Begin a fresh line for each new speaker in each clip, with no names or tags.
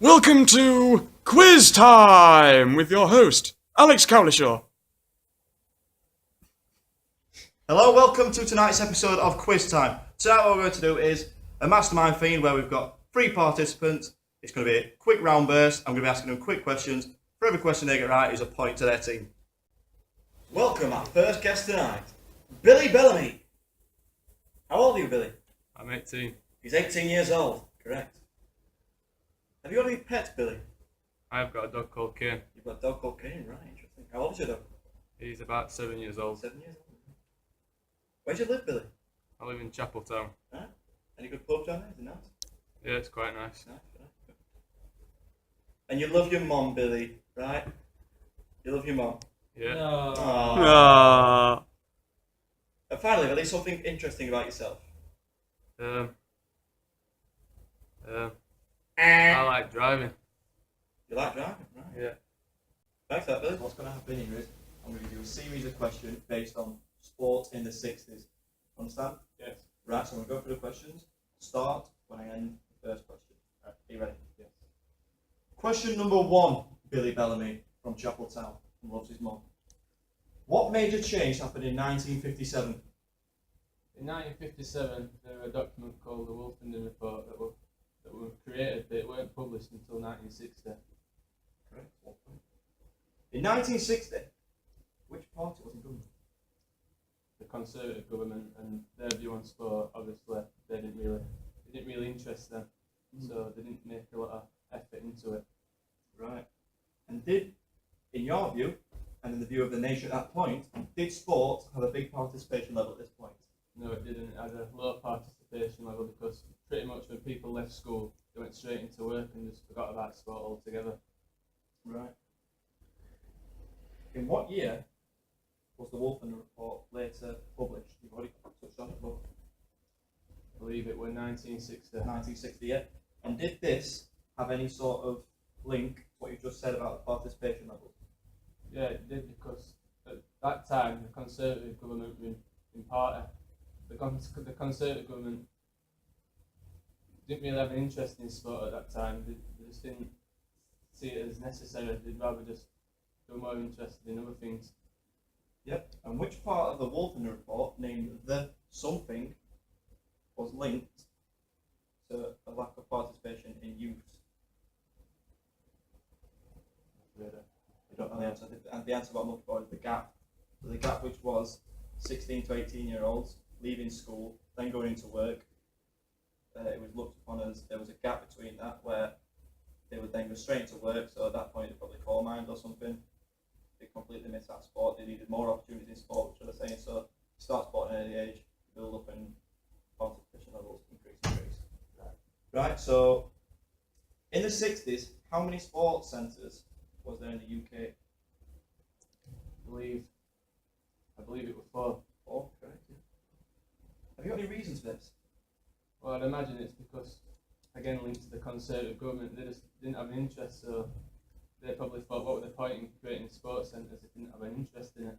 Welcome to Quiz Time with your host, Alex Cowlishaw.
Hello, welcome to tonight's episode of Quiz Time. Tonight what we're going to do is a mastermind theme where we've got 3 participants. It's going to be a quick round burst. I'm going to be asking them quick questions. For every question they get right is a point to their team. Welcome our first guest tonight, Billy Bellamy. How old are you, Billy?
I'm 18.
He's 18 years old, correct. Have you got any pets, Billy?
I've got a dog called Kane.
You've got a dog called Kane, right, interesting. How old is your dog?
He's about 7 years old.
7 years old. Where do you live, Billy?
I live in Chapeltown.
Right. Any good pubs down there? Is it nice?
Yeah, it's quite nice.
Nice, right. And you love your mum, Billy, right? You love your mum.
Yeah.
No.
Aww.
And finally, Billy, something interesting about yourself.
I like driving.
You like driving, right?
Yeah.
Thanks for that, Billy. What's going to happen here is I'm going to do a series of questions based on sport in the 60s. Understand?
Yes.
Right, so I'm going to go through the questions. Start when I end the first question. Right, are you ready?
Yes.
Question number 1, Billy Bellamy from Chapeltown and loves his mum. What major change happened in 1957?
In 1957, there was a document called the Wolfenden Report that were created, but it weren't published until 1960.
Correct. In 1960, which party was in government?
The Conservative government, and their view on sport, obviously, they didn't really interest them, so they didn't make a lot of effort into it.
Right. And did, in your view, and in the view of the nation at that point, did sport have a big participation level at this point?
No, it didn't. It had a low participation level because pretty much when people left school, they went straight into work and just forgot about sport altogether.
Right. In what year was the Wolfenden Report later published? You've already touched on it, but
I believe it was 1960.
1960, yeah. And did this have any sort of link to what you just said about the participation levels?
Yeah, it did because at that time the Conservative government was in party. The Conservative government didn't really have an interest in sport at that time. They just didn't see it as necessary. They'd rather just be more interested in other things.
Yep. And which part of the Wolfenden Report, named the something, was linked to a lack of participation in youth? You don't know the answer. And the answer about multiple is the gap. So the gap, which was 16 to 18-year-olds leaving school, then going into work. It was looked upon as there was a gap between that where they would then go straight into work. So at that point, they probably coal mined or something. They completely missed that sport. They needed more opportunities in sport, which they're saying. So start sport at an early age, build up, and participation levels increase. Right. So in the 60s, how many sports centres was there in the UK?
I believe it was 4.
4, correct. Yeah. Have you got any reasons for this?
Well, I'd imagine it's because, again, linked to the Conservative government, they just didn't have an interest, so they probably thought, what was the point in creating sports centres if they didn't have an interest in it?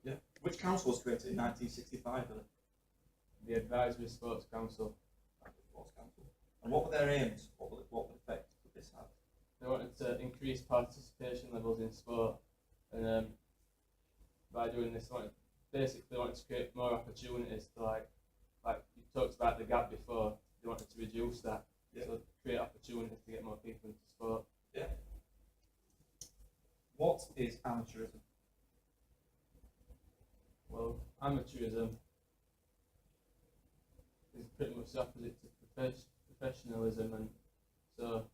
Yeah. Which council was created in 1965, Billy?
The Advisory Sports Council.
Sports Council. And what were their aims? What effect would this have?
They wanted to increase participation levels in sport, and by doing this, they wanted to create more opportunities to like you talked about the gap before. They wanted to reduce that, so create opportunities to get more people into sport.
Yeah. What is amateurism?
Well, amateurism is pretty much the opposite to professionalism, and so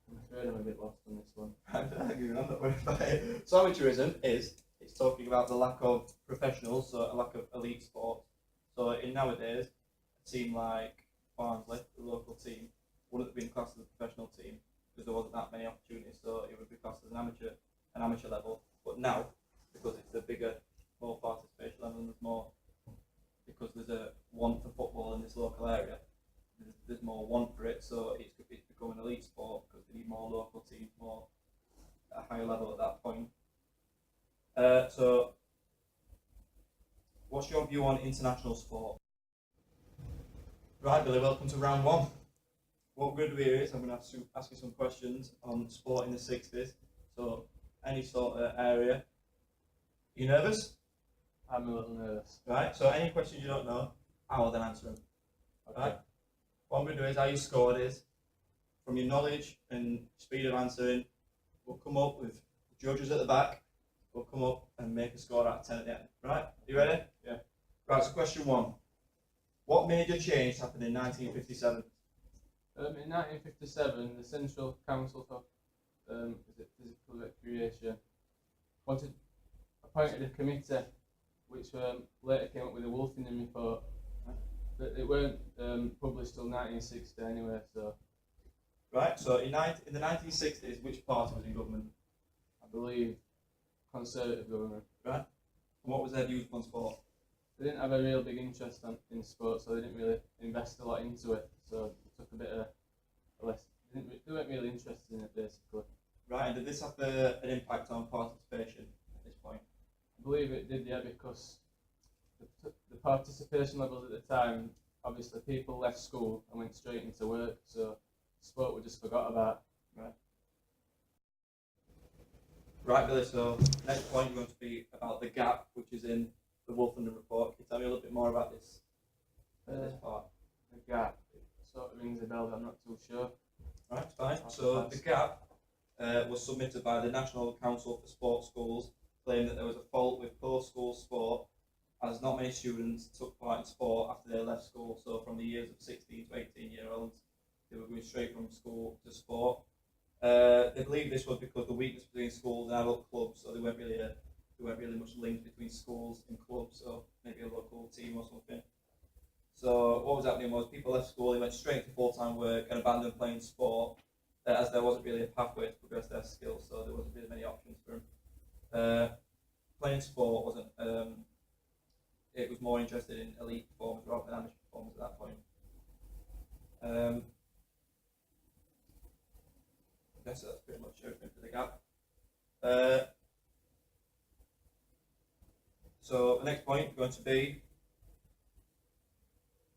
I'm afraid I'm a bit lost on this one.
I'm not worried about it. So amateurism it's talking about the lack of professionals, so a lack of elite sport. So in nowadays, a team like Barnsley, the local team, wouldn't have been classed as a professional team because there wasn't that many opportunities, so it would be classed as an amateur level. But now, because it's a bigger, more participation level, and because there's a want for football in this local area, there's more want for it, so it's become an elite sport because they need more local teams, more at a higher level at that point. So, what's your view on international sport? Right, Billy, welcome to round 1. what we're going to do here is I'm going to ask you some questions on sport in the 60s. So, any sort of area. Are you nervous?
I'm a little nervous.
Right, so any questions you don't know, I will then answer them.
Okay.
Right? What I'm going to do is how you scored is, from your knowledge and speed of answering, we'll come up with judges at the back, we'll come up and make a score out of 10 at the end. Right, you ready?
Yeah.
Right, so question 1. What major change happened in 1957?
In 1957, the Central Council for Physical Recreation appointed a committee which later came up with a Wolfenden report. But it weren't published till 1960 anyway, so.
Right, so in the 1960s, which party was in government?
I believe Conservative government.
Right. And what was their views on sport?
They didn't have a real big interest in sport, so they didn't really invest a lot into it. So it took a bit of a less. They weren't really interested in it basically.
Right, and did this have an impact on participation at this point?
I believe it did, yeah, because the participation levels at the time, obviously people left school and went straight into work, so sport was just forgot about.
Right. Right, Billy, so next point is going to be about the gap, which is in the Wolfenden report. Can you tell me a little bit more about this part?
The gap, it sort of rings a bell, but I'm not too sure.
Right, fine. So the gap was submitted by the National Council for Sport Schools, claiming that there was a fault with post-school sport, as not many students took part in sport after they left school. So from the years of 16 to 18-year-olds, they were going straight from school to sport. They believe this was because the weakness between schools and adult clubs, so there weren't really much link between schools and clubs, so maybe a local team or something. So what was happening was people left school, they went straight to full-time work and abandoned playing sport, as there wasn't really a pathway to progress their skills, so there wasn't really many options for them. Playing sport wasn't, it was more interested in elite performers rather than amateur performers at that point. I guess that's pretty much everything for the gap. So the next point is going to be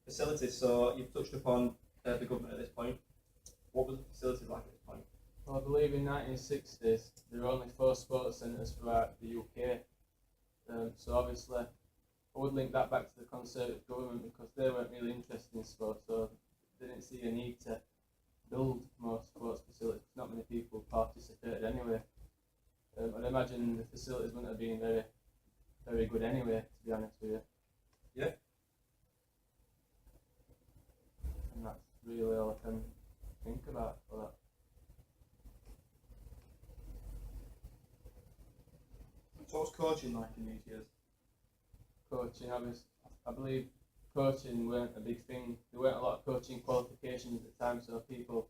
facilities. So you've touched upon the government at this point. What were the facilities like at this point?
Well, I believe in 1960s there were only 4 sports centres throughout the UK. So obviously I would link that back to the Conservative government because they weren't really interested in sport, so they didn't see a need to build more sports facilities. Not many people participated anyway. I'd imagine the facilities wouldn't have been very, very good anyway, to be honest with you.
Yeah.
And that's really all I can think about for that.
So what's coaching like in these years?
Coaching, I believe coaching weren't a big thing. There weren't a lot of coaching qualifications at the time, so people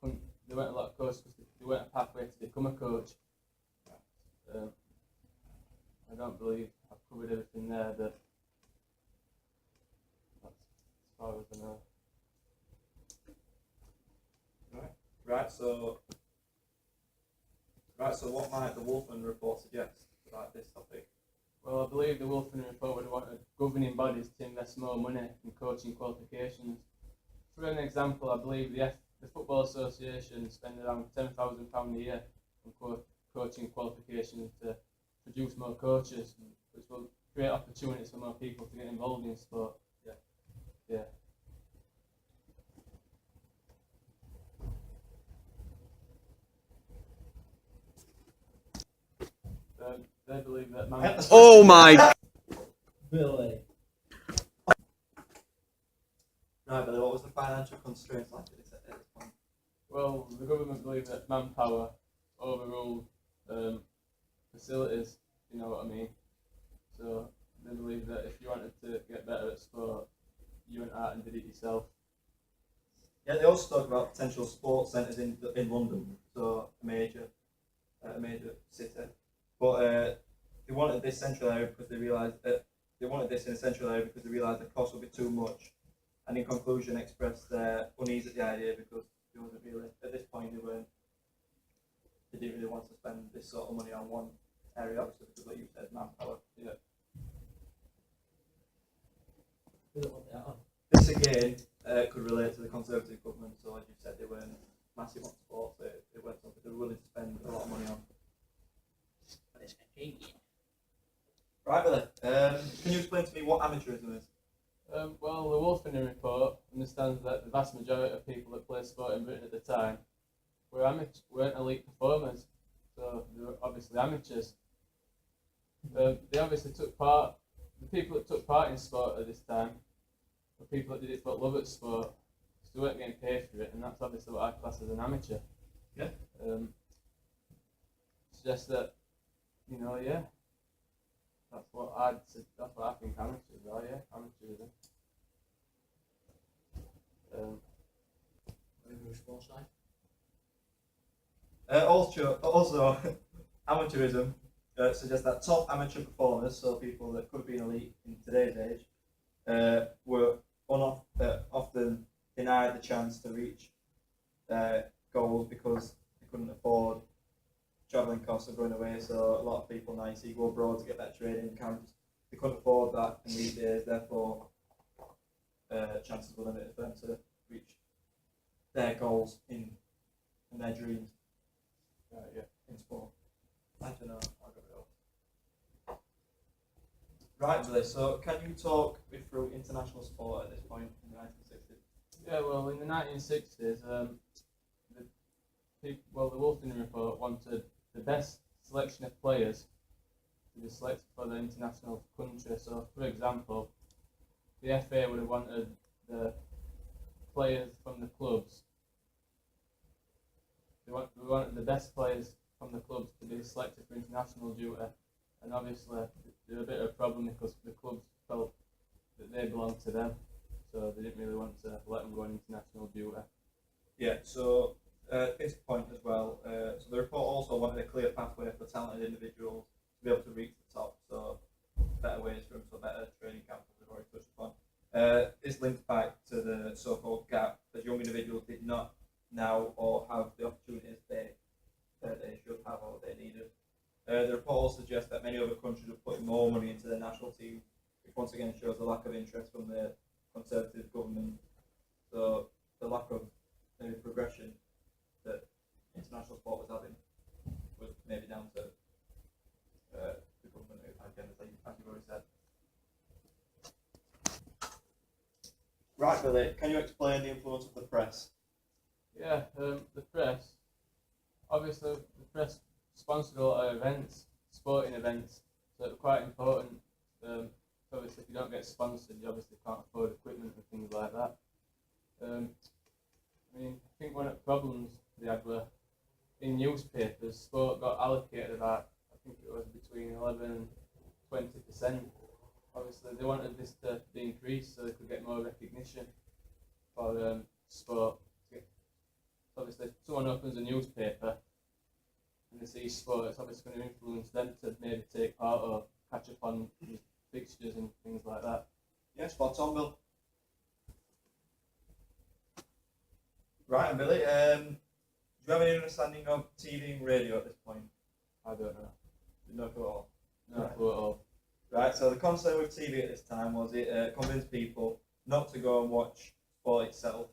couldn't. There weren't a lot of coaches because there weren't a pathway to become a coach. I don't believe I've covered everything there, but that's as far as I know.
Right. So what might the Wolfenden report suggest about this topic?
Well, I believe the Wolfenden report would have wanted governing bodies to invest more money in coaching qualifications. For an example, I believe the Football Association spend around £10,000 a year on coaching qualifications to produce more coaches, which will create opportunities for more people to get involved in sport. Yeah. They believe that
Oh my!
Billy. Right, Billy, what was the financial constraints like at this point?
Well, the government believed that manpower overruled facilities, you know what I mean. So they believed that if you wanted to get better at sport, you went out and did it yourself.
Yeah, they also talk about potential sports centres in London, so a major city. But they wanted this central area because they realised that they wanted this in a central area because they realised the cost would be too much, and in conclusion expressed their unease at the idea because they wasn't really at this point they didn't really want to spend this sort of money on one area, obviously because like you said, manpower. Yeah. This again could relate to the Conservative government. So, as you said, they weren't massive on sports. They weren't something they were willing to spend a lot of money on. Right, Billy. Can you explain to me what amateurism is?
Well, the Wolfenden report understands that the vast majority of people that played sport in Britain at the time weren't elite performers, so they were obviously amateurs. They obviously took part. The people that took part in sport at this time were people that did it for love at sport, so they weren't getting paid for it, and that's obviously what I class as an amateur.
Yeah.
Suggests that, yeah. That's what I think amateurs are, yeah, amateurism.
Sports side.
Also, amateurism suggests that top amateur performers, so people that could be elite in today's age, were often denied the chance to reach their goals because they couldn't afford travelling costs of going away. So a lot of people now you see go abroad to get that training camps. They couldn't afford that in these days, therefore chances were limited for them to reach their goals and their dreams in sport. I don't know, I got it all. Right, Billy, so can you talk me through international sport at this point in the 1960s?
Yeah, well, in the 1960s, the Wolfenden report wanted the best selection of players to be selected for the international country. So, for example, the FA would have wanted the players from the clubs. We wanted the best players from the clubs to be selected for international duty, and obviously they were a bit of a problem because the clubs felt that they belonged to them, so they didn't really want to let them go on international duty.
Yeah, so this point as well, so the report also wanted a clear pathway for talented individuals to be able to reach the top, so better ways for them, so better training camps, as we've already touched upon. This links back to the so-called gap, that young individuals did not now or have the opportunities they should have or they needed. The report also suggests that many other countries are putting more money into their national team, which once again shows the lack of interest from the Conservative government. So the lack of progression that international sport was having was maybe down to the government, again, as you've already said. Right, Billy, can you explain the influence of the press?
Yeah, the press. Obviously, the press sponsored a lot of events, sporting events, so it's quite important. Obviously, if you don't get sponsored, you obviously can't afford equipment and things like that. I think one of the problems they had were in newspapers, sport got allocated about, I think it was between 11 and 20%. Obviously, they wanted this to be increased so they could get more recognition for sport. Obviously, if someone opens a newspaper and they see sport, it's obviously going to influence them to maybe take part or catch up on fixtures and things like that.
Yeah, spot on, Bill. Right, and Billy, do you have any understanding of TV and radio at this point?
I don't know.
No clue at all.
No clue at all.
Right, so the concern with TV at this time was it convinced people not to go and watch sport itself,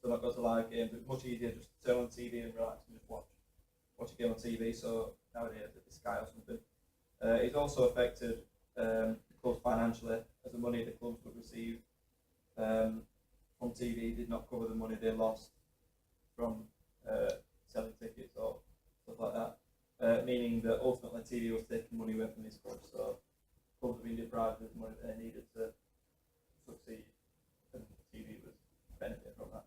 so not go to live games. It's much easier just to turn on TV and relax and just watch a game on TV. So nowadays it's Sky or something. It's also affected the clubs financially, as the money the clubs would receive from TV did not cover the money they lost from selling tickets or stuff like that. Meaning that ultimately TV was taking money away from these clubs. So clubs have been deprived of the money they needed to succeed, and TV was benefiting from that.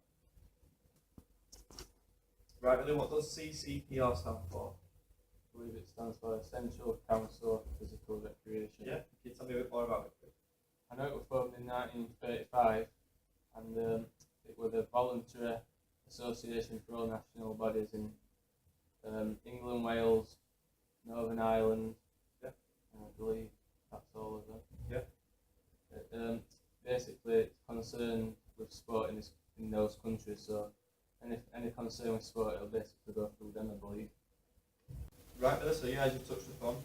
Right, Billy, what does CCPR stand for?
I believe it stands for Central Council for Physical Recreation.
Yeah, can you tell me a bit more about it, please?
I know it was formed in 1935, and it was a voluntary association for all national bodies in England, Wales, Northern Ireland.
Yeah.
I believe that's all of them.
Yeah.
Basically, it's concerned with sport in those countries. So, any concern with sport, it'll basically go through them, I believe.
Right, Billy, so yeah, as you touched upon,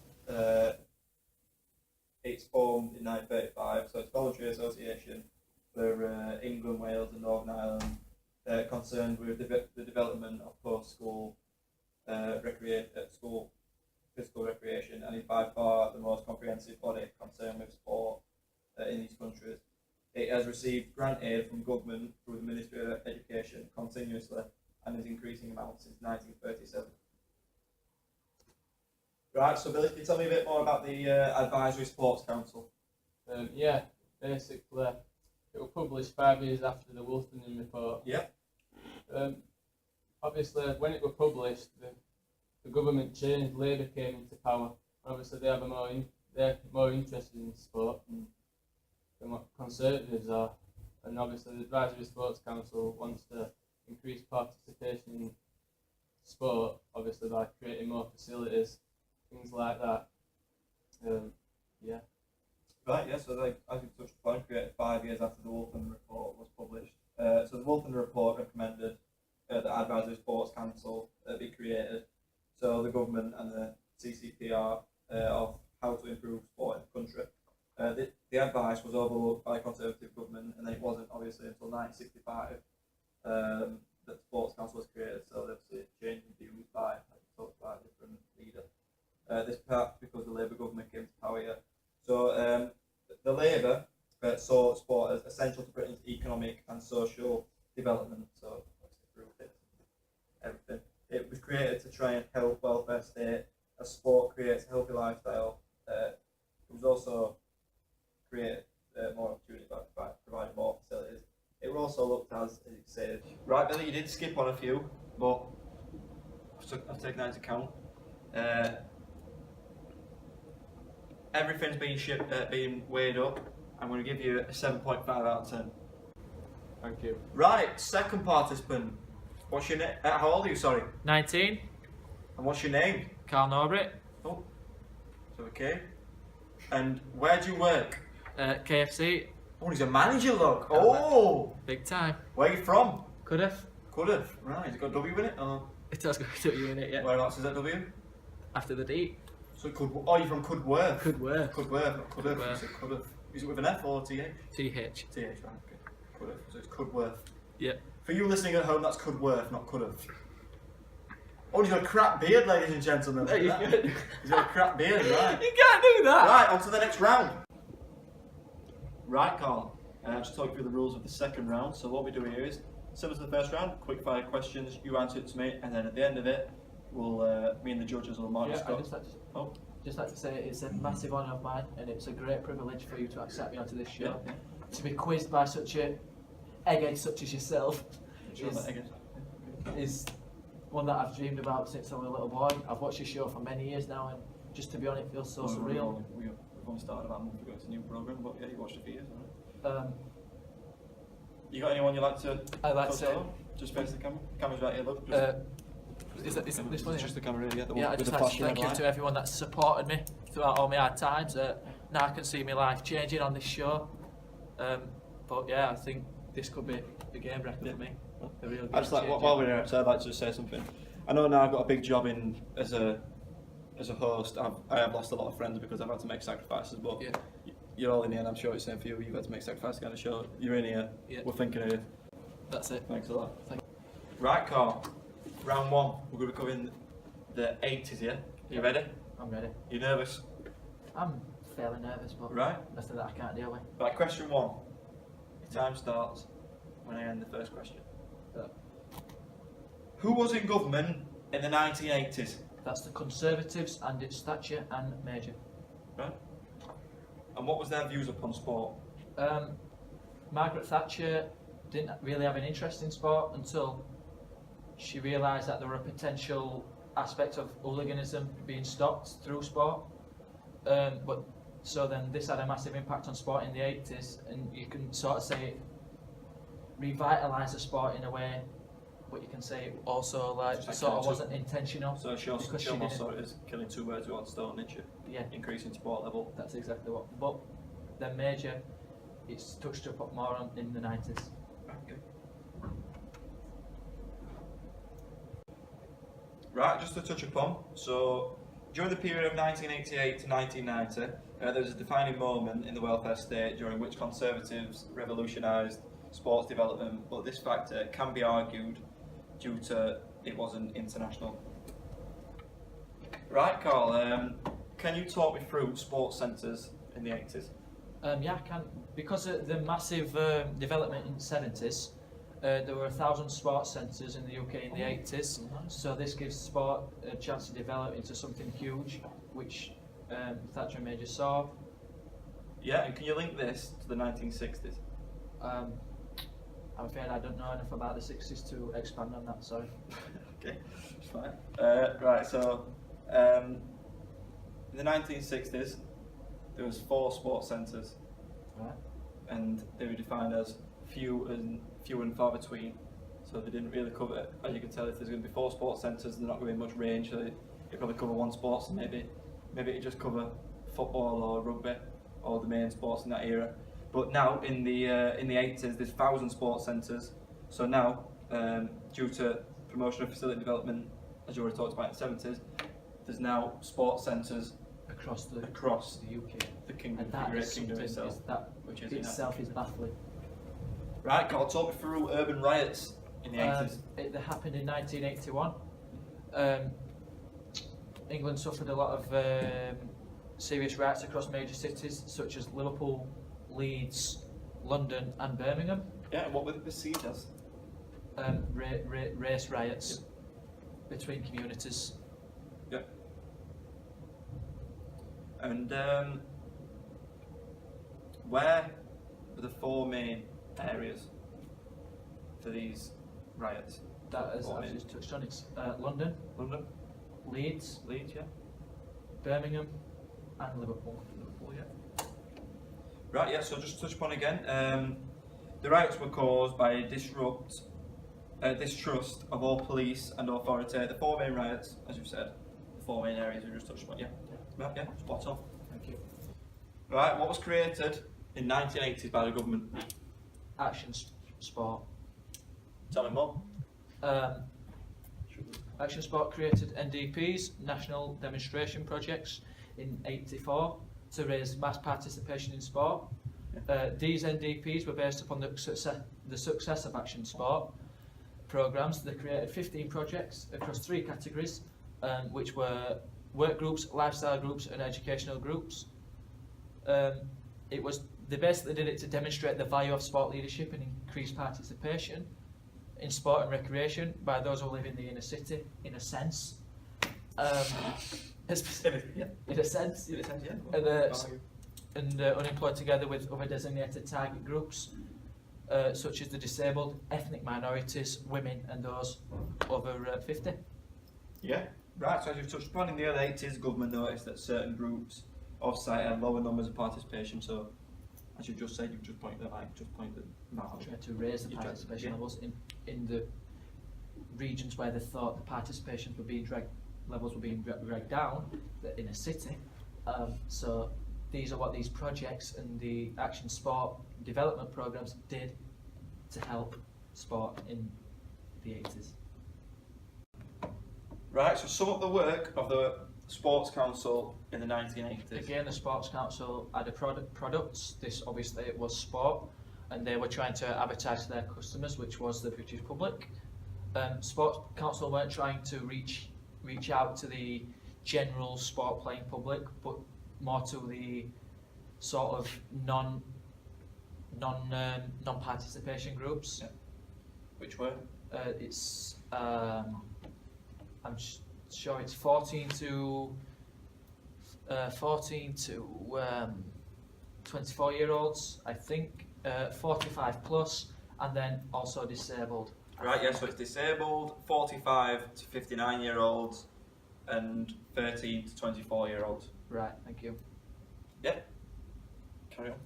it's formed in 1935, so it's a voluntary association for England, Wales and Northern Ireland, concerned with the development of post-school school physical recreation, and is by far the most comprehensive body concerned with sport in these countries. It has received grant aid from government through the Ministry of Education continuously and is increasing amounts since 1937. Right, so Billy, can you tell me a bit more about the Advisory Sports Council?
Yeah, basically, it was published 5 years after the Wolfenden report.
Yeah.
Obviously, when it was published, the government changed, Labour came into power. Obviously, they're more interested in sport than what Conservatives are. And obviously, the Advisory Sports Council wants to increase participation in sport, obviously by creating more facilities, things like that. Yeah.
Right, yeah, so as you touched upon, created 5 years after the Wolfenden report was published. So the Wolfenden report recommended that the Advisory Sports Council be created. So the government and the CCPR of how to improve sport in the country. The advice was overlooked by a Conservative government, and then it wasn't obviously until 1965 that the Sports Council was created. So there's a change in views by, like we talked about, a different leader. This perhaps because the Labour government came to power here. So the Labour saw sport as essential to Britain's economic and social development. So through everything. It was created to try and help welfare state as sport creates a healthy lifestyle. It was also created more opportunity by providing more facilities. It was also looked as you said. Right, Billy, you did skip on a few, but I've taken that into account. Everything's been weighed up. I'm going to give you a 7.5 out of 10.
Thank you.
Right, second participant. What's your name? How old are you? Sorry.
19,
And what's your name?
Carl Norbury,
Oh, so okay. And where do you work?
KFC,
Oh, he's a manager, look. Oh,
big time.
where are you from?
Could have.
Cardiff. Right, has it got a W in it? Or
It does go to you in it, yeah.
whereabouts is that W?
After the D.
So it could. Oh, you're from Cudworth.
Could work.
Cudworth, not Cardiff.
Cudworth.
You said Cardiff. Is it with an F or TH?
TH.
TH, right. Okay. Cardiff. So it's Cudworth.
Yeah.
For you listening at home, that's Cudworth, not Cardiff. Oh, he's got a crap beard, ladies and gentlemen. Look at that. He's got a crap beard, right?
You can't do that!
Right, on to the next round. Right, Carl. I'll just talk you through the rules of the second round. So what we do here is, similar to the first round, quick fire questions, you answer it to me, and then at the end of it, we'll me and the judges will mark
Yeah,
Scott.
just like to say it's a massive honour of mine, and it's a great privilege for you to accept me onto this show.
Yeah.
To be quizzed by such a egghead such as yourself
Sure,
is,
that again.
is one that I've dreamed about since I was a little boy. I've watched your show for many years now, and just to be honest, it feels so surreal.
We've only started about a month ago. It's a new program, but yeah, you watched it for years, alright. You got anyone you like to?
I'd like to
talk
say,
about? Just face the camera. Camera's right here. Look.
is this one?
Just the camera here. Yeah, the
Yeah,
one
I'd
with
just
the
like to
flashing
thank
red
you
light.
to everyone that's supported me throughout all my hard times. Now I can see my life changing on this show. But yeah, I think this could be the game record for me. A real
I just like
game
while
changer.
we're here, so I'd like to just say something. I know now I've got a big job in as a host. I have lost a lot of friends because I've had to make sacrifices, but
Yeah.
you're all in here, and I'm sure it's the same for you. You've had to make sacrifices to kind of show you're in here.
Yeah.
We're thinking of you.
That's it.
Thanks a lot.
Thank
Right, Carl. Round one. We're going to be covering the 80s here. You ready?
I'm ready.
You nervous?
I'm fairly nervous, but
Right.
nothing that I can't deal with.
Right. Question one. Your time starts when I end the first question.
Yeah.
Who was in government in the 1980s?
That's the Conservatives and its Thatcher and Major.
Right. And what was their views upon sport?
Margaret Thatcher didn't really have an interest in sport until she realised that there were a potential aspect of hooliganism being stopped through sport. But so then this had a massive impact on sport in the 80s, and you can sort of say it revitalised the sport in a way, but you can say it also like
Just like
sort of
kind of
wasn't intentional.
So she
Because she
almost
didn't-
saw it as killing two birds with one stone, didn't she?
Yeah,
Increasing sport level.
that's exactly what. But then Major, it's touched up more on in the 90s.
Okay. Right, just to touch upon, so during the period of 1988 to 1990, there was a defining moment in the welfare state during which Conservatives revolutionised sports development, but this factor can be argued due to it wasn't international. Right, Carl, can you talk me through sports centres in the 80s?
Yeah, I can. Because of the massive development in the 70s, there were 1,000 sports centres in the UK in the 80s, so this gives sport a chance to develop into something huge, which Thatcher and Major saw.
Yeah, and can you link this to the 1960s?
I'm afraid I don't know enough about the 60s to expand on that, sorry.
Okay, it's fine. Right, so in the 1960s, there was 4 sports centres,
Right.
and they were defined as few and far between. So they didn't really cover, as you can tell, if there's going to be 4 sports centres, they're not going to be much range. So they probably cover one sport, so maybe it just cover football or rugby or the main sports in that era. But now in the 80s, there's 1,000 sports centres. So now, due to promotion of facility development, as you already talked about in the 70s, there's now sports centres
Across the UK.
the kingdom,
And
the
that
great
is
kingdom
something
itself.
that
which is
itself is baffling.
Right, Carl, talk me through urban riots in the 80s.
It happened in 1981. England suffered a lot of serious riots across major cities such as Liverpool, Leeds, London and Birmingham.
Yeah, and what were they perceived as?
Race riots between communities.
Yeah. And where were the 4 main areas for these riots?
That is,
Four
I've
main.
just touched on. It's London,
London,
Leeds,
Leeds, yeah.
Birmingham and Liverpool.
Liverpool, yeah. Right, yeah, so just touch upon again. The riots were caused by a distrust of all police and authority. The 4 main riots, as you've said, the 4 main areas we just touched upon, yeah. Right, yeah, spot on.
Thank you.
Right, what was created in 1980s by the government?
Action sport.
Tell me more.
Action Sport created NDPs, National Demonstration Projects, in '84 to raise mass participation in sport. These NDPs were based upon the success of Action Sport programmes. They created 15 projects across 3 categories, which were work groups, lifestyle groups and educational groups. They basically did it to demonstrate the value of sport leadership and increase participation in sport and recreation by those who live in the inner city, in a sense. In a sense,
yeah.
and unemployed together with other designated target groups, such as the disabled, ethnic minorities, women and those over 50.
Yeah, right, so as you've touched upon, in the early 80s, government noticed that certain groups of society had lower numbers of participation, so as you just said, you've just pointed them out.
Tried to raise the participation levels in the regions where they thought the participation levels were being dragged down, in a city. So these are what these projects and the Action Sport development programs did to help sport in the 80s.
Right, so sum up the work of the Sports Council in the 1980s.
Again, the Sports Council had a products. This obviously it was sport, and they were trying to advertise to their customers, which was the British public. Sports Council weren't trying to reach out to the general sport playing public, but more to the sort of non-participation groups.
Yeah. Which were?
It's I'm sure it's 14 to 24-year-olds, I think, 45 plus, and then also disabled.
Right, yeah, so it's disabled, 45 to 59-year-olds, and 13 to 24-year-olds.
Right, thank you.
Yeah. Carry on.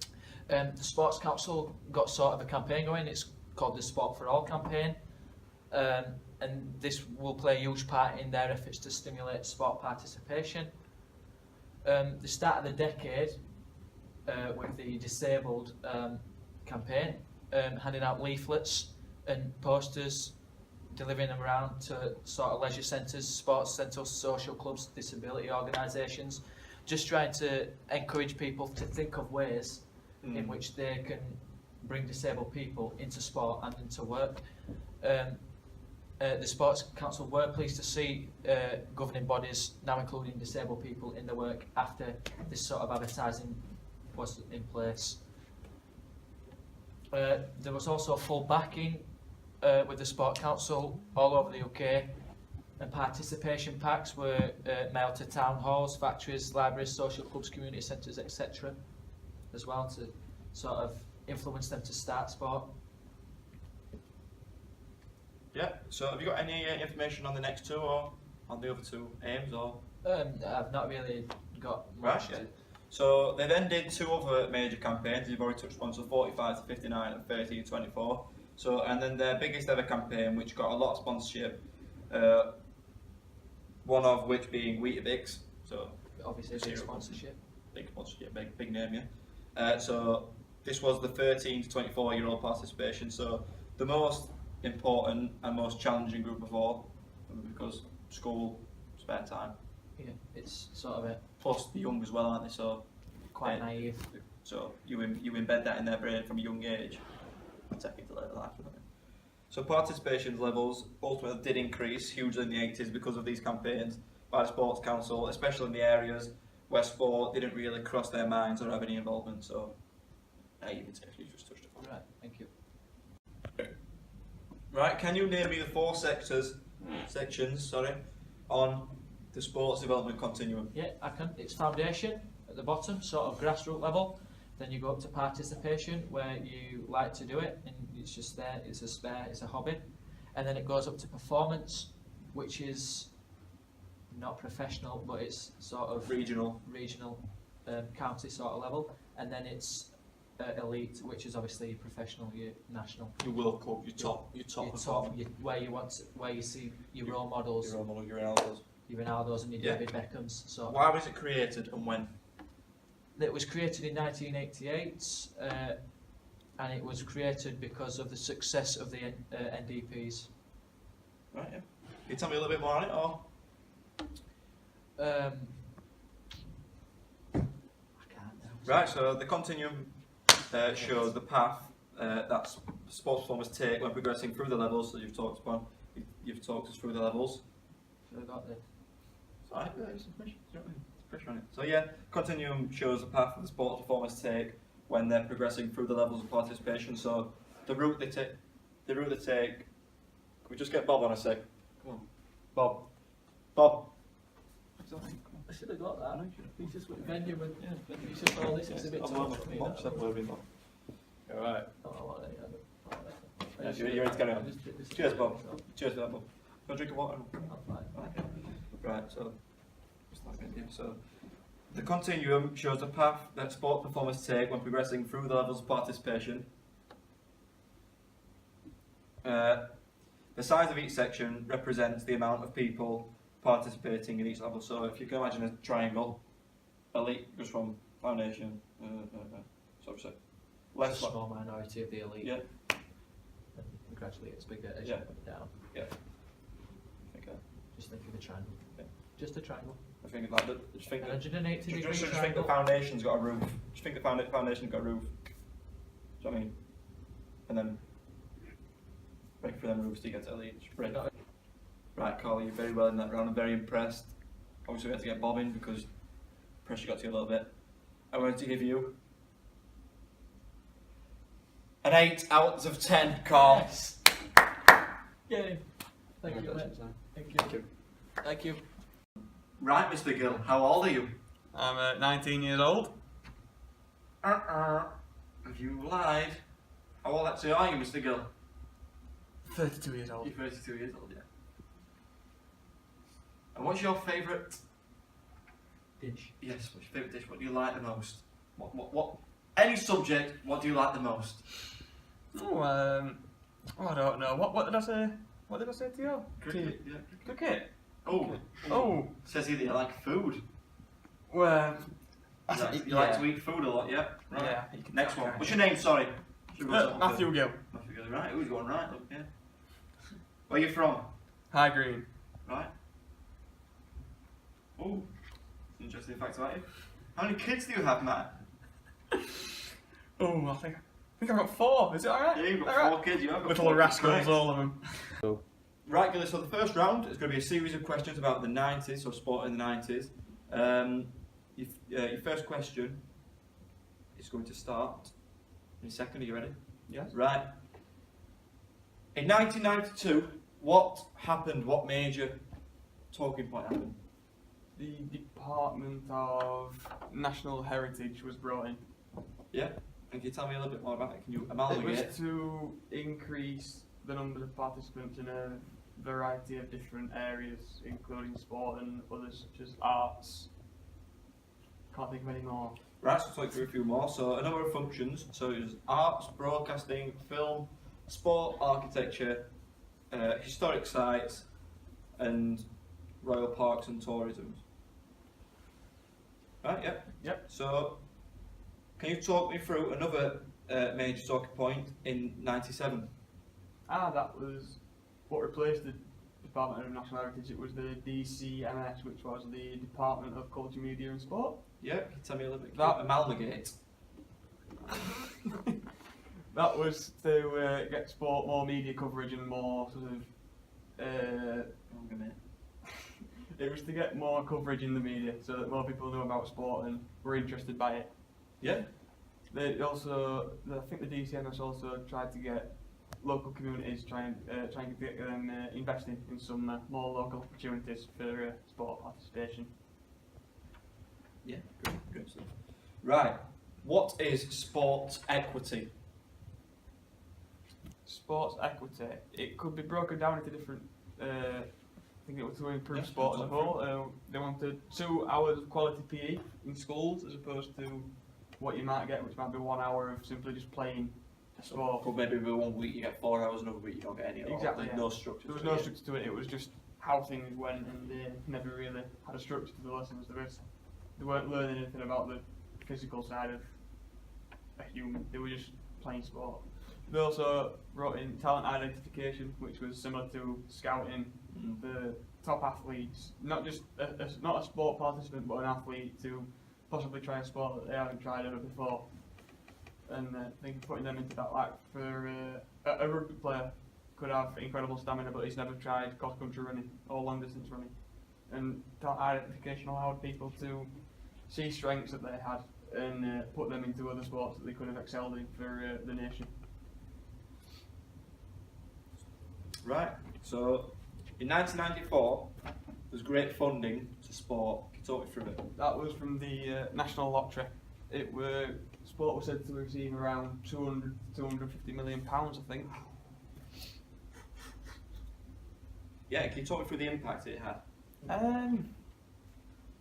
The Sports Council got sort of a campaign going. It's called the Sport for All campaign, and this will play a huge part in their efforts to stimulate sport participation. The start of the decade with the disabled campaign, handing out leaflets and posters delivering them around to sort of leisure centres, sports centres, social clubs, disability organisations, just trying to encourage people to think of ways in which they can bring disabled people into sport and into work. The Sports Council were pleased to see governing bodies now including disabled people in the work after this sort of advertising was in place. There was also full backing with the Sport Council all over the UK, and participation packs were mailed to town halls, factories, libraries, social clubs, community centres, etc. as well, to sort of influence them to start sport.
Yeah, so have you got any information on the next two or on the other two aims? Or
I've not really got much.
Right, yeah. So they then did two other major campaigns. You've already touched on, so 45 to 59 and 30 to 24. So, and then their biggest ever campaign, which got a lot of sponsorship, one of which being Weetabix. So
Obviously, big sponsorship.
Big sponsorship, big name, yeah. So this was the 13 to 24-year-old participation. So the most important and most challenging group of all, because school, spare time.
Yeah, it's sort of a
Plus the young as well, aren't they? So
quite naive.
So you embed that in their brain from a young age and take it to later life. So participation levels ultimately did increase hugely in the 80s because of these campaigns by the Sports Council, especially in the areas where sport didn't really cross their minds or have any involvement. So you can say you just touched upon.
Right, thank you.
Right, can you name me the four sections on the sports development continuum?
Yeah, I can. It's foundation at the bottom, sort of grassroots level. Then you go up to participation, where you like to do it, and it's just there. It's a spare. It's a hobby. And then it goes up to performance, which is not professional, but it's sort of
Regional.
county sort of level. And then it's elite, which is obviously professional, your national.
Your World Cup, your top performer.
Where you see your role models,
Your Ronaldo, your Ronaldos.
your Ronaldos and your
Yeah.
David Beckhams. So
Why was it created and when?
it was created in 1988, and it was created because of the success of the NDPs.
Right, yeah. Can you tell me a little bit more on it, or?
I can't now.
Right, so the continuum shows the path that sports performers take when progressing through the levels that you've talked upon. You've talked us through the levels.
Should have got the
Sorry, there's some pressure on it. So yeah, continuum shows the path that the sports performers take when they're progressing through the levels of participation. So the route they take. Can we just get Bob on a sec? Come on, Bob.
I should have got that. He's just with venue and he's just all this exhibit.
Alright. Yeah, you're ready to carry on. Cheers, Bob. Cheers for that, Bob. Go drink of water. Okay. Right, so the continuum shows the path that sport performers take when progressing through the levels of participation. The size of each section represents the amount of people participating in each level. So if you can imagine a triangle, elite goes from foundation,
Less a small minority of the elite.
Yeah.
And gradually it's bigger as
Yeah.
you put it down.
Yeah.
Just think of a triangle.
Yeah.
Just a triangle.
I think like the, just think
An
that,
180 degree
just think the
triangle.
foundation's got a roof. Just think the foundation's got a roof. Do you know what I mean? And then break through them roofs to get to elite. Just break. Right, Carl, you're very well in that round. I'm very impressed. Obviously, we had to get Bob in because pressure got to you a little bit. I wanted to give you an 8 out of 10, Carl.
Yes. Yay. Thank you, mate. Thank you.
Right, Mr. Gill, how old are you?
I'm 19 years old.
Have you lied? How old actually are you, Mr. Gill?
32 years old.
You're 32 years old, yeah. And what's your favourite
Dish.
Yes, what's your favourite dish? What do you like the most? What? Any subject, what do you like the most?
Oh, I don't know. What did I say? What did I say to you?
Cricket, yeah.
Cricket.
Oh. Says here that you like food.
Well,
You like to eat food a lot, yeah? Right.
Yeah.
Next one. What's your name, sorry?
Matthew Gill.
Matthew Gill, right. Who's going right? Look, yeah. Where are you from?
High Green.
Right. Oh, interesting fact about you. How many kids do you have, Matt?
Oh, I think I've got 4. Is it alright?
Yeah, you've got 4 kids. You have got
Little
4 kids,
rascals,
right.
all of them.
Right, Gilly, so the first round is going to be a series of questions about the 90s, or sport in the 90s. Your first question is going to start in a second. Are you ready?
Yes.
Right. In 1992, what happened? What major talking point happened?
The Department of National Heritage was brought in.
Yeah? And can you tell me a little bit more about it? Can you
It
amalgamate?
was to increase the number of participants in a variety of different areas, including sport and others such as arts. Can't think of any more.
Right, so I'll talk through a few more. So a number of functions. So it was arts, broadcasting, film, sport, architecture, historic sites, and royal parks and tourism. Right, yep.
Yep.
So can you talk me through another major talking point in 97?
That was what replaced the Department of National Heritage. It was the DCMS, which was the Department of Culture, Media and Sport.
Yeah, can you tell me a little bit?
That-
Amalgamate.
That was to get sport more media coverage and more sort of.
Amalgamate.
It was to get more coverage in the media so that more people knew about sport and were interested by it.
Yeah.
They also, I think the DCMS also tried to get local communities trying to get them invested in some more local opportunities for sport participation.
Yeah, good stuff. Right, what is sports equity?
Sports equity, it could be broken down into different. I think it was to improve
Yeah,
sport as a
talk
whole. They wanted 2 hours of quality PE in schools as opposed to what you might get, which might be 1 hour of simply just playing sport.
Or maybe one week you get 4 hours, another week you don't get any at all.
Exactly,
There's
yeah.
no structure.
There was
to
no
it,
structure to it. It was just how things went, and they never really had a structure to the lessons. They weren't learning anything about the physical side of a human. They were just playing sport. They also brought in talent identification, which was similar to scouting.
Mm.
The top athletes, not just not a sport participant, but an athlete to possibly try a sport that they haven't tried ever before. And I think putting them into that, like for a rugby player could have incredible stamina, but he's never tried cross-country running or long-distance running. And talent identification allowed people to see strengths that they had and put them into other sports that they could have excelled in for the nation.
Right, so in 1994, there's great funding to sport. Can you talk me through it?
That was from the National Lottery. Sport was said to receive around 200 to 250 million pounds, I think.
Yeah, can you talk me through the impact it had?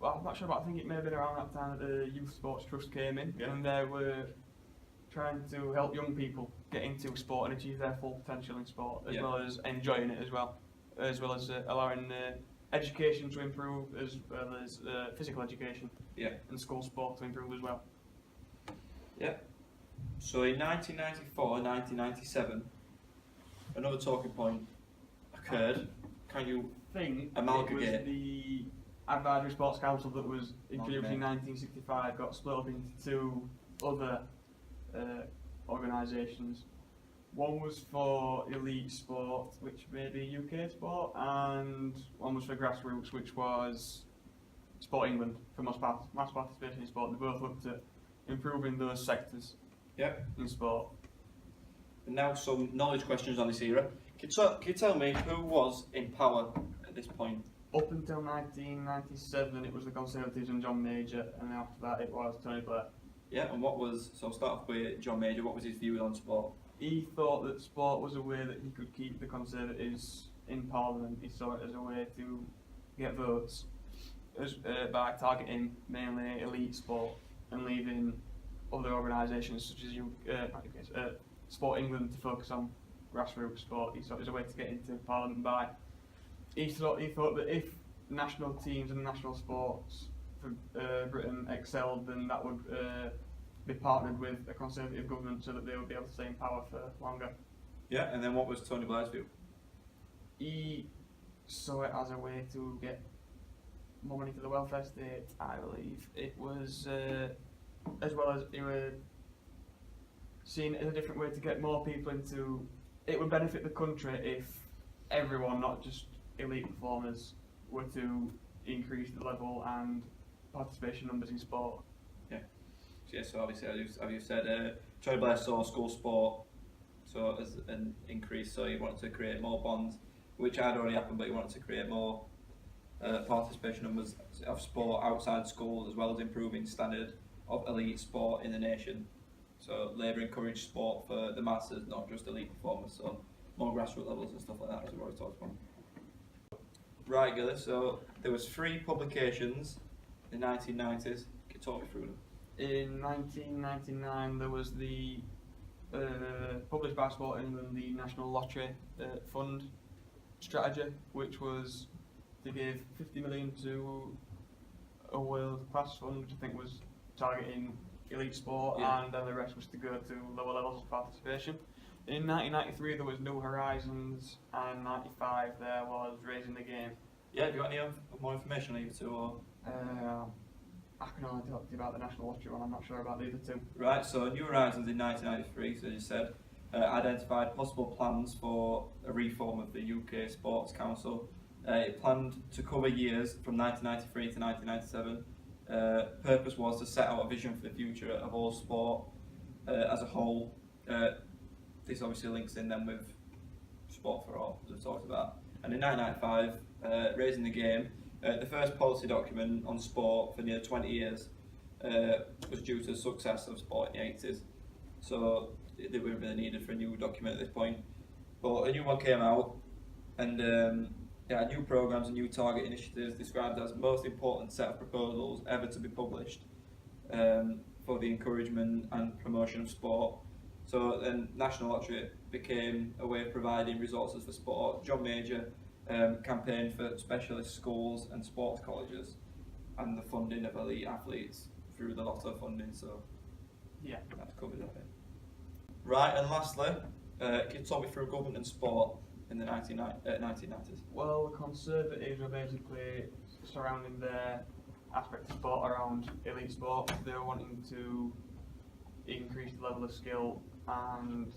Well, I'm not sure, but I think it may have been around that time that the Youth Sports Trust came in,
Yeah.
and they were trying to help young people get into sport and achieve their full potential in sport, as
Yeah.
well as enjoying it as well as allowing education to improve, as well as physical education
Yeah.
and school sport to improve as well.
Yeah. So in 1994, 1997, another talking point occurred. Can you
I think
Amalgamate.
it was the Advisory Sports Council that was introduced in
Amalgamate.
1965, got split up into 2 other organisations. One was for elite sport, which may be UK sport, and one was for grassroots, which was Sport England, for mass participation in sport. They both looked at improving those sectors
Yep.
in sport.
And now some knowledge questions on this era. Can you tell me who was in power at this point?
Up until 1997, it was the Conservatives and John Major, and after that it was Tony Blair.
Yeah, and so I'll start off with John Major. What was his view on sport?
He thought that sport was a way that he could keep the Conservatives in Parliament. He saw it as a way to get votes by targeting mainly elite sport and leaving other organisations such as Sport England to focus on grassroots sport. He saw it as a way to get into Parliament by. He thought that if national teams and national sports for Britain excelled, then that would be partnered with a Conservative government so that they would be able to stay in power for longer.
Yeah, and then what was Tony Blair's view?
he saw it as a way to get more money to the welfare state, I believe. It was, as well as he was seen it as a different way to get more people into. It would benefit the country if everyone, not just elite performers, were to increase the level and participation numbers in sport.
Yeah, so obviously, as you said, Troy Blair saw school sport so as an increase, so he wanted to create more bonds, which had already happened, but he wanted to create more participation numbers of sport outside schools, as well as improving standard of elite sport in the nation. So Labour encouraged sport for the masses, not just elite performers, so more grassroots levels and stuff like that, as we've already talked about. Right, Gilly, so there was 3 publications in the 1990s. Can you talk me through them?
In 1999, there was the published by Sport England, the National Lottery Fund strategy, which was to give 50 million to a world class fund, which I think was targeting elite sport, and then the rest was to go to lower levels of participation. In 1993, there was New Horizons, and in 95 there was Raising the Game.
Yeah, have you got any more information on either two? Or?
I can only talk to you about the National Lottery one, I'm not sure about the other two.
Right, so New Horizons in 1993, so you said, identified possible plans for a reform of the UK Sports Council. It planned to cover years from 1993 to 1997. Purpose was to set out a vision for the future of all sport as a whole. This obviously links in then with Sport for All, as we talked about. And in 1995, Raising the Game, the first policy document on sport for near 20 years, was due to the success of sport in the 80s. So they weren't really needed for a new document at this point. But a new one came out, and new programmes and new target initiatives described as most important set of proposals ever to be published for the encouragement and promotion of sport. So then National Lottery became a way of providing resources for sport. John Major campaigned for specialist schools and sports colleges and the funding of elite athletes through the Lotto funding, so
yeah,
that's covered that bit. Right, and lastly, can you talk me through government and sport in the 1990s?
Well, the Conservatives were basically surrounding their aspect of sport around elite sport. They were wanting to increase the level of skill and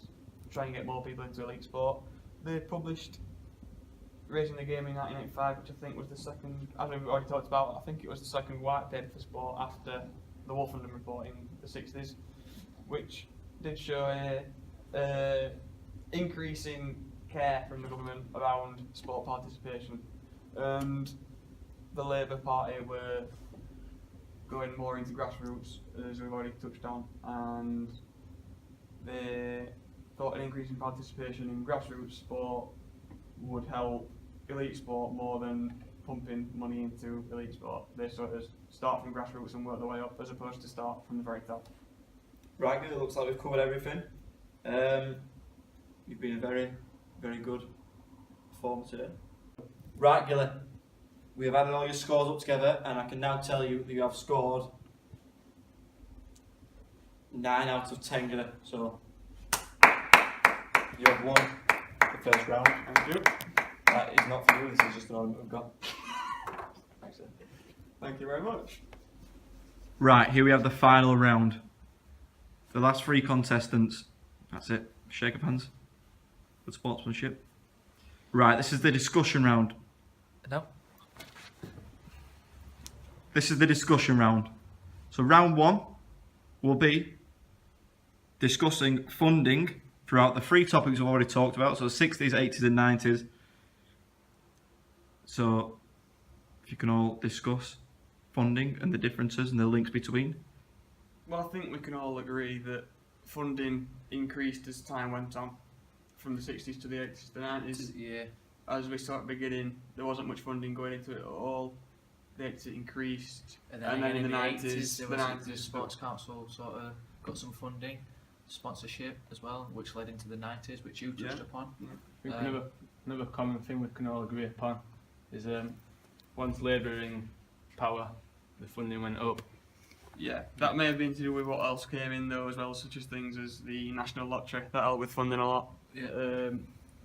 try and get more people into elite sport. They published Raising the Game in 1995, which I think was the second, as we've already talked about, I think it was the second white paper for sport after the Wolfenden report in the 60s, which did show a increase in care from the government around sport participation, and the Labour Party were going more into grassroots, as we've already touched on, and they thought an increase in participation in grassroots sport would help elite sport more than pumping money into elite sport. They sort of start from grassroots and work their way up, as opposed to start from the very top.
Right, good. It looks like we've covered everything. You've been a very, very good performer today. Right, Gilly, we have added all your scores up together, and I can now tell you that you have scored 9 out of 10, Gilly. So you have won the first round.
Thank you.
That is not for you. This is just an ornament we've got. Thanks, sir.
Thank you very much.
Right, here we have the final round. The last 3 contestants. That's it. Shake of hands. Good sportsmanship. Right, this is the discussion round.
No.
This is the discussion round. So round 1 will be discussing funding throughout the 3 topics we've already talked about. So 60s, 80s and 90s. So if you can all discuss funding and the differences and the links between.
Well, I think we can all agree that funding increased as time went on, from the 60s to the 80s to the 90s.
Yeah.
As we saw at the beginning, there wasn't much funding going into it at all. The 80s it increased,
And then
in the 90s,
the Sports Council sort of got some funding, sponsorship as well, which led into the 90s, which you touched upon.
I think another common thing we can all agree upon is once Labour in power, the funding went up.
Yeah, that may have been to do with what else came in though as well, such as things as the National Lottery, that helped with funding a lot.
Yeah.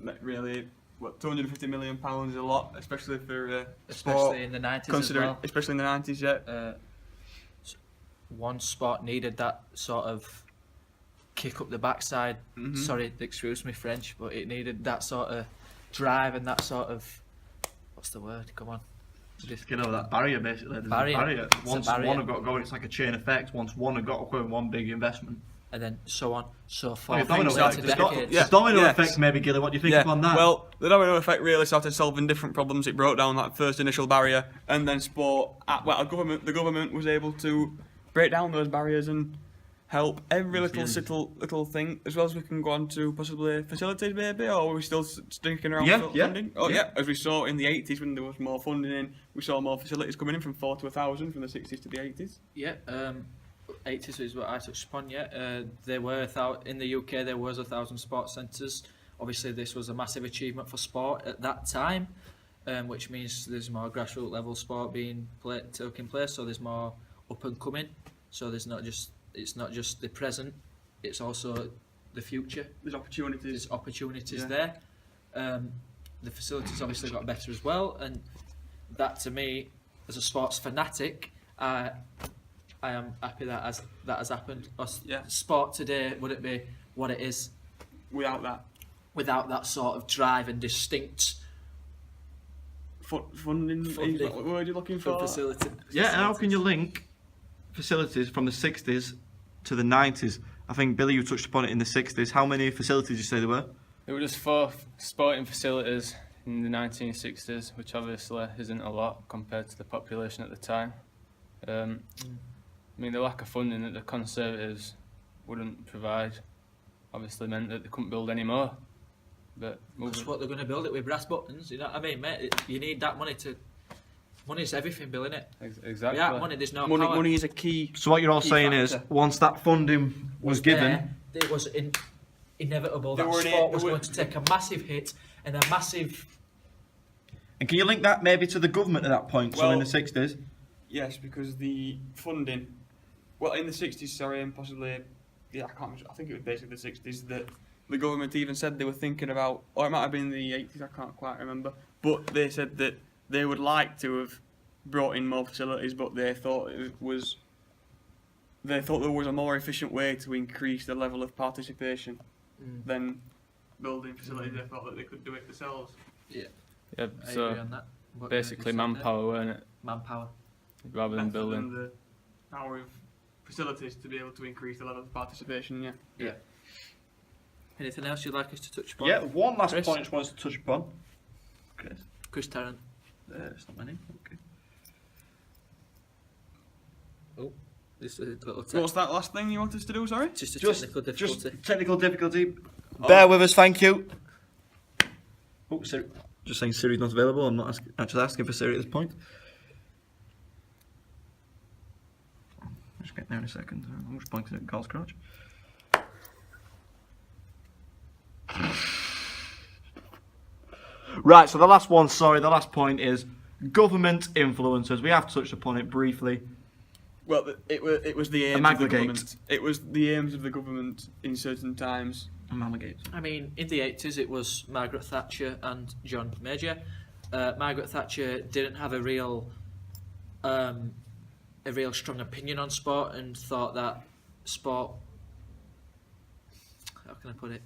That really what, £250 million is a lot, especially for
Especially
sport,
in the 90s as
considering,
well.
especially in the 90s. Yeah.
One sport needed that sort of kick up the backside.
Mhm.
Sorry, excuse me French, but it needed that sort of drive and that sort of, what's the word? Come on. Just
Get over that barrier, basically. There's
Barrier.
a barrier.
It's a
Once
barrier.
one have got going, it's like a chain effect. Once one have got going, one big investment.
and then so on, so
Like
forth.
a domino
so.
effect.
later decades.
Yeah.
The domino
Yes.
effect, maybe, Gilly. What do you think upon that?
Well, the domino effect really started solving different problems. It broke down that first initial barrier, and then sport. The government was able to break down those barriers and help every little thing, as well as we can go on to possibly facilities, maybe, or are we still sticking around
Yeah,
for
yeah,
funding? Oh
yeah.
yeah, as we saw in the 80s when there was more funding in, we saw more facilities coming in from 4 to 1,000 from the 60s to the 80s.
Yeah, 80s is what I touched upon. Yeah, there were in the UK there was 1,000 sports centres. Obviously, this was a massive achievement for sport at that time, which means there's more grassroots level sport being taking place. So there's more up and coming. So it's not just the present; it's also the future.
There's opportunities.
There's opportunities
Yeah.
there. The facilities obviously got better as well, and that to me, as a sports fanatic, I am happy that has happened.
Yeah.
Sport today wouldn't be what it is
Without that
without that sort of drive and distinct
funding,
Funding.
what word are you looking for?
facility.
Yeah, and how can you link facilities from the 60s to the 90s? I think, Billy, you touched upon it in the 60s. How many facilities did you say there were?
There were just 4 sporting facilities in the 1960s, which obviously isn't a lot compared to the population at the time. I mean, the lack of funding that the Conservatives wouldn't provide obviously meant that they couldn't build any more. But
That's what they're going to build it with brass buttons. You know what I mean, mate? You need that money to. Money's everything, Bill, innit?
exactly.
Without money, there's no power.
Money is a key.
So what you're all
Key
saying is,
factor.
once that funding was given,
There, it was inevitable
There
that
were
sport was
there were-
going to take a massive hit and a massive.
and can you link that maybe to the government at that point? So in the
Well-
60s,
Yes, because the funding, well, in the 60s, sorry, and possibly, yeah, I think it was basically the 60s, that the government even said they were thinking about, or it might have been the 80s, I can't quite remember, but they said that they would like to have brought in more facilities, but they thought there was a more efficient way to increase the level of participation than building facilities. They thought that they could do it themselves.
Yeah,
I agree
so
on that. What
basically
you said there.
manpower, weren't it?
Manpower.
Rather than
Better
building.
than the power of facilities to be able to increase the level of participation, yeah.
Anything else you'd like us to touch upon?
yeah, one last
Chris?
point I just wanted to touch upon.
Chris Tarrant.
It's not many. Okay.
This is a little
So what's that last thing you want us to do, sorry?
just a
Just
technical difficulty.
technical difficulty. Bear with us, thank you. Oh, Siri. Just saying Siri's not available. I'm not actually asking for Siri at this point. Just get there in a second. I'm just blanking at Carl's crotch. Right, so the last point is government influences. We have touched upon it briefly.
Well, it was the aims of the
Amalgamate.
government. It was the aims of the government in certain times.
Amalgamate.
I mean, in the 80s it was Margaret Thatcher and John Major. Margaret Thatcher didn't have a real strong opinion on sport and thought that sport, how can I put it?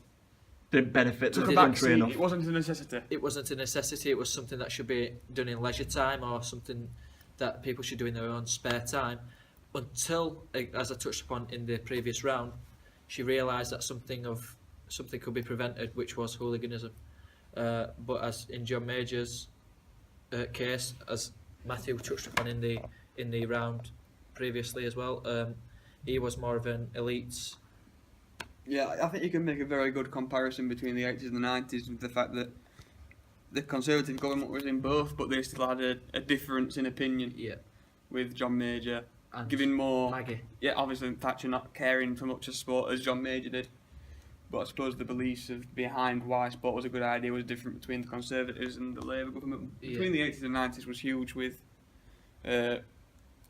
Didn't benefit the
Took a
country
backseat.
enough.
It wasn't a necessity.
It wasn't a necessity, it was something that should be done in leisure time or something that people should do in their own spare time. Until, as I touched upon in the previous round, she realised that something could be prevented, which was hooliganism. But as in John Major's case, as Matthew touched upon in the round previously as well, he was more of an elite.
Yeah, I think you can make a very good comparison between the 80s and the 90s with the fact that the Conservative government was in both, but they still had a difference in opinion with John Major.
And
Giving more,
Maggie.
yeah, obviously Thatcher not caring for much of sport as John Major did, but I suppose the beliefs behind why sport was a good idea was different between the Conservatives and the Labour government. Between the 80s and 90s was huge with,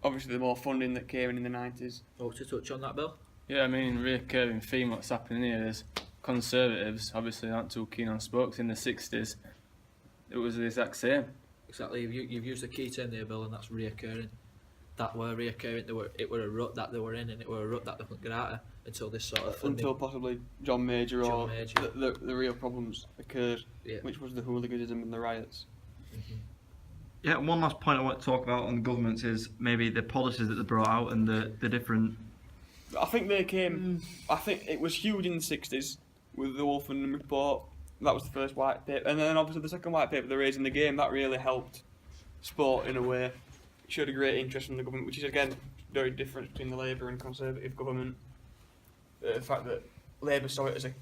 obviously the more funding that came in the 90s.
Oh, to touch on that, Bill?
Yeah, I mean, recurring theme what's happening here is Conservatives obviously aren't too keen on sport. 'Cause in the 60s,
it was the exact same.
Exactly. You've used the key term there, Bill, and that's reoccurring. That were reoccurring. It were a rut that they were in, and it were a rut that they couldn't get out of until this sort of funding.
Until possibly John Major
John
or
Major.
The real problems occurred,
Yeah.
which was the hooliganism and the riots.
Yeah, and one last point I want to talk about on the governments is maybe the policies that they brought out and the different.
I think they came. I think it was huge in the 60s with the Wolfen report. That was the first white paper, and then obviously the second white paper, the Raising the Game, that really helped sport in a way. It showed a great interest from the government, which is again very different between the Labour and Conservative government. The fact that Labour saw it as a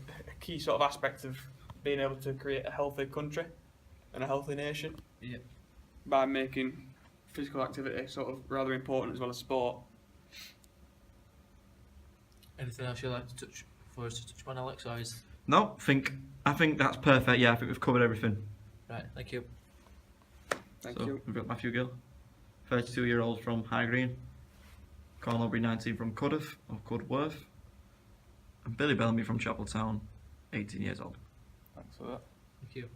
key sort of aspect of being able to create a healthy country and a healthy nation.
Yeah.
By making physical activity sort of rather important as well as sport.
Anything else you'd like to touch for us to touch on, Alex? Or is
No, I think that's perfect. Yeah, I think we've covered everything.
right? Thank you.
Thank
So
you.
we've got Matthew Gill, 32-year-old from High Green, Carl Norbury, 19 from Cudworth or Cudworth, and Billy Bellamy from Chapeltown, 18 years old.
Thanks for that.
Thank you.